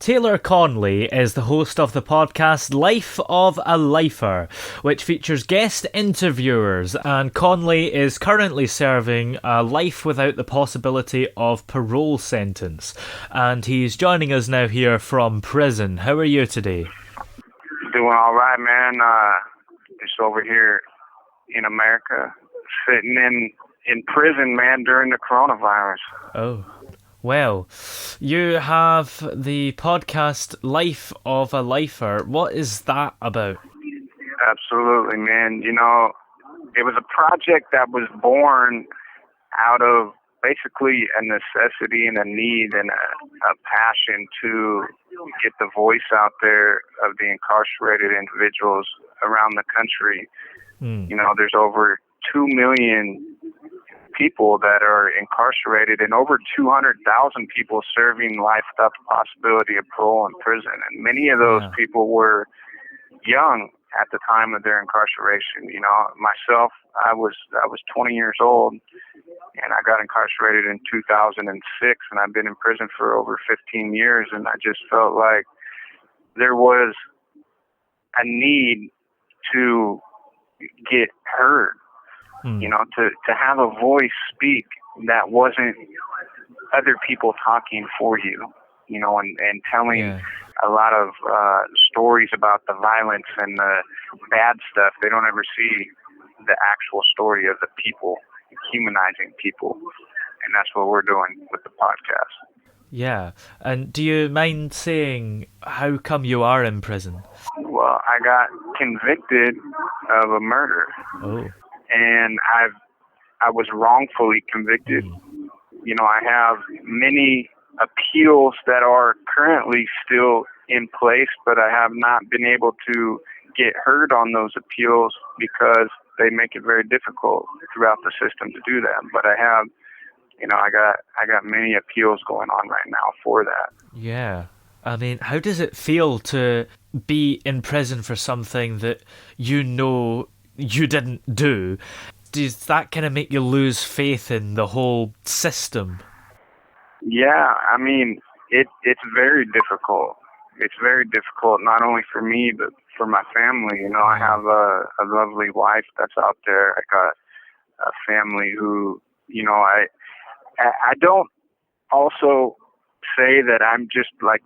Taylor Conley is the host of the podcast Life of a Lifer, which features guest interviewers, and Conley is currently serving a life without the possibility of parole sentence, and he's joining us now here from prison. How are you today? Doing all right, man. Just over here in America, sitting in prison, man, during the coronavirus. Oh. Well, you have the podcast Life of a Lifer. What is that about? Absolutely, man. You know, it was a project that was born out of basically a necessity and a need and a passion to get the voice out there of the incarcerated individuals around the country. You know, there's over 2 million people that are incarcerated and over 200,000 people serving life without the possibility of parole in prison. And many of those people were young at the time of their incarceration. You know, myself, I was 20 years old and I got incarcerated in 2006, and I've been in prison for over 15 years. And I just felt like there was a need to get heard. You know, to have a voice speak that wasn't other people talking for you, you know, and telling a lot of stories about the violence and the bad stuff. They don't ever see the actual story of the people, humanizing people. And that's what we're doing with the podcast. Yeah. And do you mind saying how come you are in prison? Well, I got convicted of a murder. Oh. And I was wrongfully convicted. You know, I have many appeals that are currently still in place, but I have not been able to get heard on those appeals because they make it very difficult throughout the system to do that. But I have, you know, I got many appeals going on right now for that. Yeah. I mean, how does it feel to be in prison for something that you know you didn't do? Does that kind of make you lose faith in the whole system? Yeah, I mean, it's very difficult. It's very difficult, not only for me, but for my family. You know, I have a lovely wife that's out there. I got a family who, you know, I don't also say that I'm just like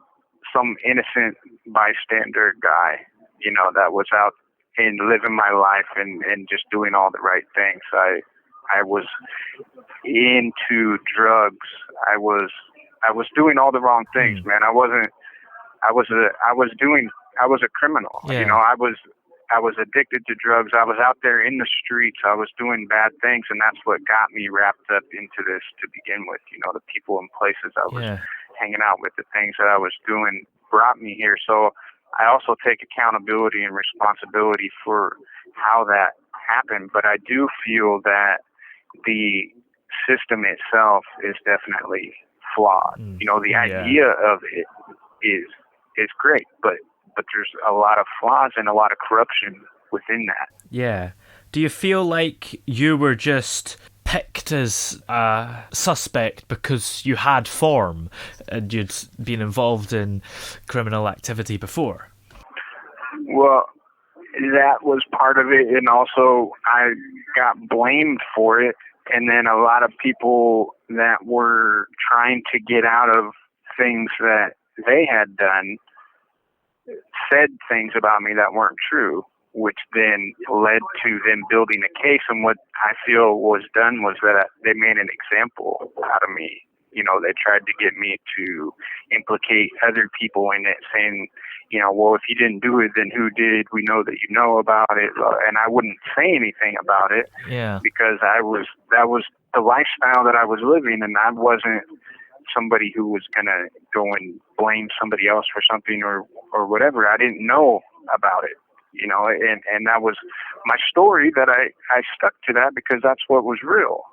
some innocent bystander guy, you know, that was out and living my life and just doing all the right things. I was into drugs. I was doing all the wrong things, man. I was a criminal. Yeah. You know, I was addicted to drugs. I was out there in the streets. I was doing bad things, and that's what got me wrapped up into this to begin with. You know, the people and places I was hanging out with, the things that I was doing brought me here. So I also take accountability and responsibility for how that happened, but I do feel that the system itself is definitely flawed. You know, the idea of it is great, but there's a lot of flaws and a lot of corruption within that. Yeah. Do you feel like you were just picked as a suspect because you had form and you'd been involved in criminal activity before? Well, that was part of it, and also I got blamed for it, and then a lot of people that were trying to get out of things that they had done said things about me that weren't true, which then led to them building a case. And what I feel was done was that they made an example out of me. You know, they tried to get me to implicate other people in it, saying, you know, well, if you didn't do it, then who did? We know that you know about it. And I wouldn't say anything about it because that was the lifestyle that I was living, and I wasn't somebody who was going to go and blame somebody else for something or whatever. I didn't know about it, you know, and that was my story, that I stuck to that because that's what was real.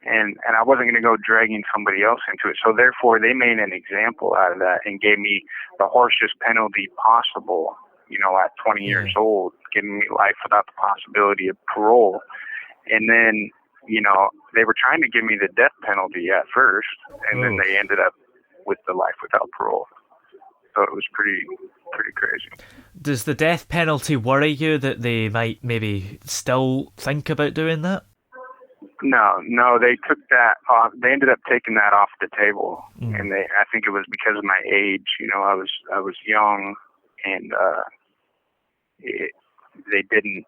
And I wasn't going to go dragging somebody else into it. So therefore, they made an example out of that and gave me the harshest penalty possible, you know, at 20 years old, giving me life without the possibility of parole. And then, you know, they were trying to give me the death penalty at first, and then they ended up with the life without parole. thought it was pretty crazy. Does the death penalty worry you that they might maybe still think about doing that? No, they took that off. They ended up taking that off the table, and I think it was because of my age. I was young, and they didn't.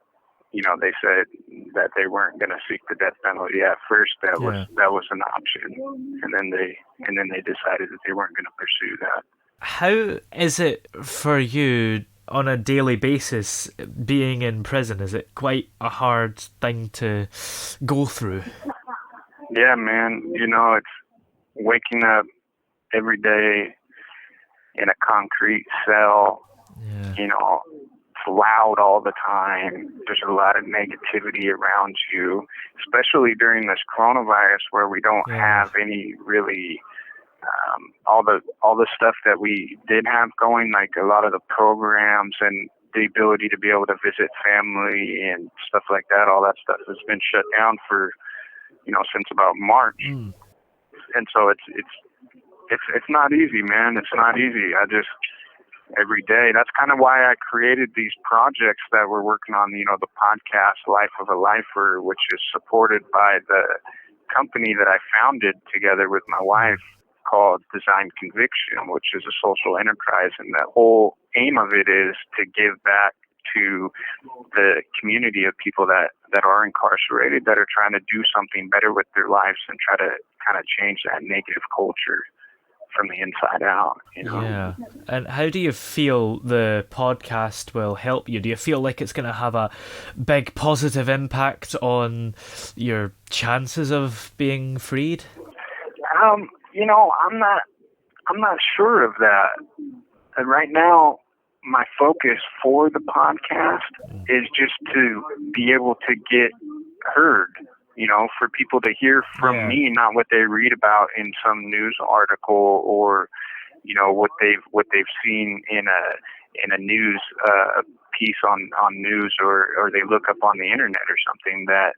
They said that they weren't going to seek the death penalty at first. That was an option, and then they decided that they weren't going to pursue that. How is it for you on a daily basis being in prison? Is it quite a hard thing to go through? Yeah, man. It's waking up every day in a concrete cell. Yeah. It's loud all the time. There's a lot of negativity around you, especially during this coronavirus where we don't have any really all the stuff that we did have going, like a lot of the programs and the ability to be able to visit family and stuff like that. All that stuff has been shut down for since about March, and so it's not easy, man. It's not easy. Every day. That's kind of why I created these projects that we're working on. The podcast Life of a Lifer, which is supported by the company that I founded together with my wife, called Design Conviction, which is a social enterprise, and the whole aim of it is to give back to the community of people that are incarcerated, that are trying to do something better with their lives and try to kind of change that negative culture from the inside out. Yeah. And how do you feel the podcast will help you? Do you feel like it's going to have a big positive impact on your chances of being freed? I'm not sure of that. And right now, my focus for the podcast is just to be able to get heard, for people to hear from me, not what they read about in some news article or, what they've seen in a news piece on news or they look up on the internet or something. That,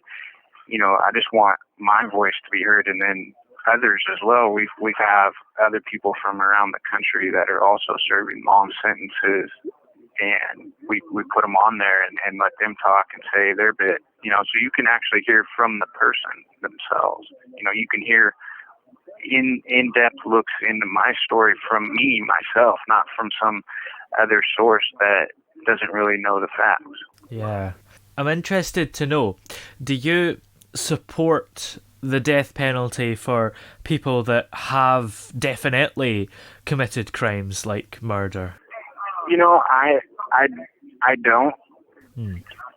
I just want my voice to be heard, and then others as well. We have other people from around the country that are also serving long sentences, and we put them on there and let them talk and say their bit, so you can actually hear from the person themselves. You can hear in-depth looks into my story from me, myself, not from some other source that doesn't really know the facts. Yeah. I'm interested to know, do you support the death penalty for people that have definitely committed crimes like murder? I don't.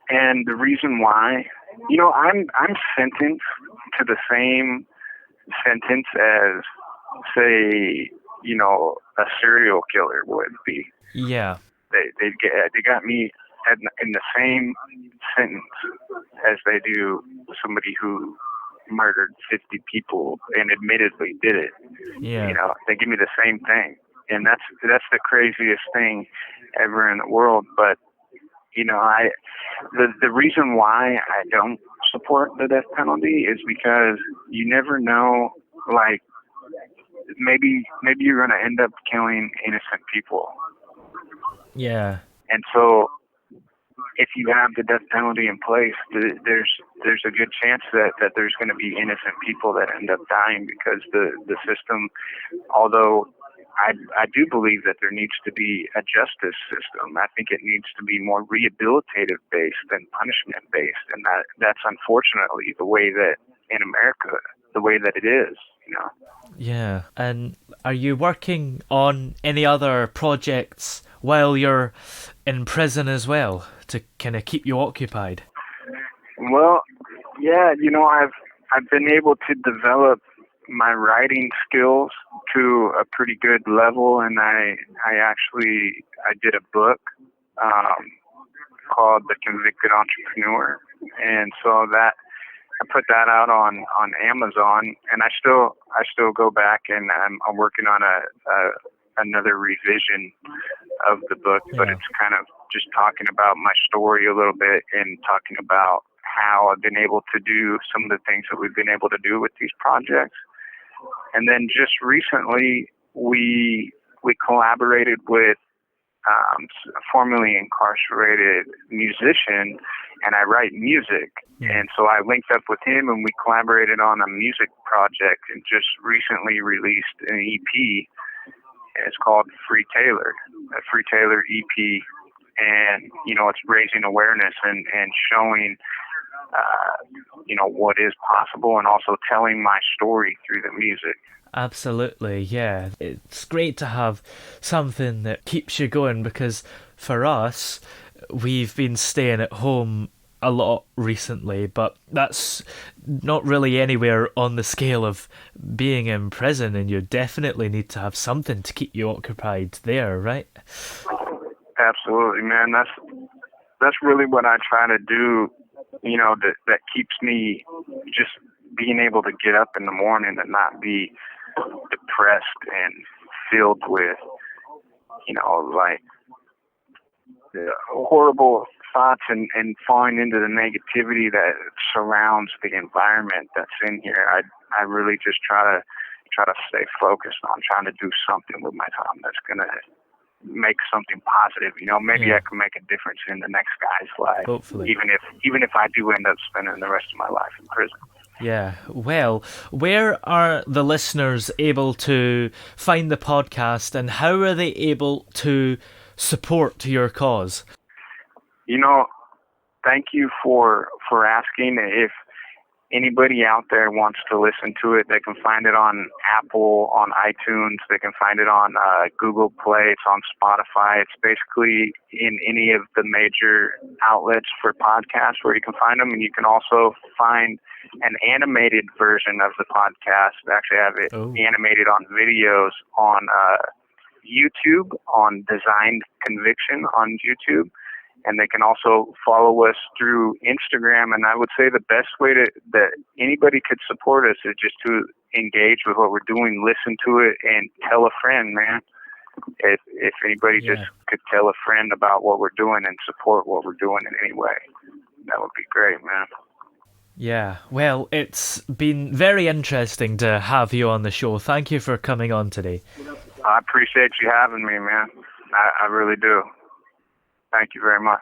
And the reason why, I'm sentenced to the same sentence as, say, a serial killer would be. Yeah. They got me in the same sentence as they do somebody who murdered 50 people and admittedly did it. Yeah. They give me the same thing, and that's the craziest thing ever in the world. But the reason why I don't support the death penalty is because you never know, like, maybe you're going to end up killing innocent people. Yeah. And so if you have the death penalty in place, there's a good chance that there's going to be innocent people that end up dying, because the system, although I do believe that there needs to be a justice system. I think it needs to be more rehabilitative based than punishment based, and that's unfortunately the way that in America, the way that it is. Yeah. And are you working on any other projects while you're in prison as well to kind of keep you occupied? Well, yeah, I've been able to develop my writing skills to a pretty good level, and I did a book called The Convicted Entrepreneur, and so that I put that out on Amazon, and I still go back and I'm working on another revision of the book, but it's kind of just talking about my story a little bit and talking about how I've been able to do some of the things that we've been able to do with these projects. And then just recently, we we collaborated with a formerly incarcerated musician, and I write music. And so I linked up with him, and we collaborated on a music project and just recently released an EP. It's called Free Tailored, a Free Tailored EP. And, it's raising awareness and showing, what is possible, and also telling my story through the music. Absolutely, yeah. It's great to have something that keeps you going, because for us, we've been staying at home a lot recently, but that's not really anywhere on the scale of being in prison, and you definitely need to have something to keep you occupied there, right? Absolutely, man. That's really what I try to do, that keeps me just being able to get up in the morning and not be depressed and filled with, horrible thoughts and falling into the negativity that surrounds the environment that's in here. I really just try to stay focused on trying to do something with my time that's gonna make something positive. Maybe I can make a difference in the next guy's life. Hopefully. Even if I do end up spending the rest of my life in prison. Yeah, well, where are the listeners able to find the podcast, and how are they able to support your cause? Thank you for asking. If anybody out there wants to listen to it, they can find it on Apple, on iTunes. They can find it on Google Play. It's on Spotify. It's basically in any of the major outlets for podcasts where you can find them. And you can also find an animated version of the podcast. They actually have it animated on videos on YouTube, on Designed Conviction on YouTube. And they can also follow us through Instagram. And I would say the best way that anybody could support us is just to engage with what we're doing, listen to it, and tell a friend, man. If anybody just could tell a friend about what we're doing and support what we're doing in any way, that would be great, man. Yeah, well, it's been very interesting to have you on the show. Thank you for coming on today. I appreciate you having me, man. I really do. Thank you very much.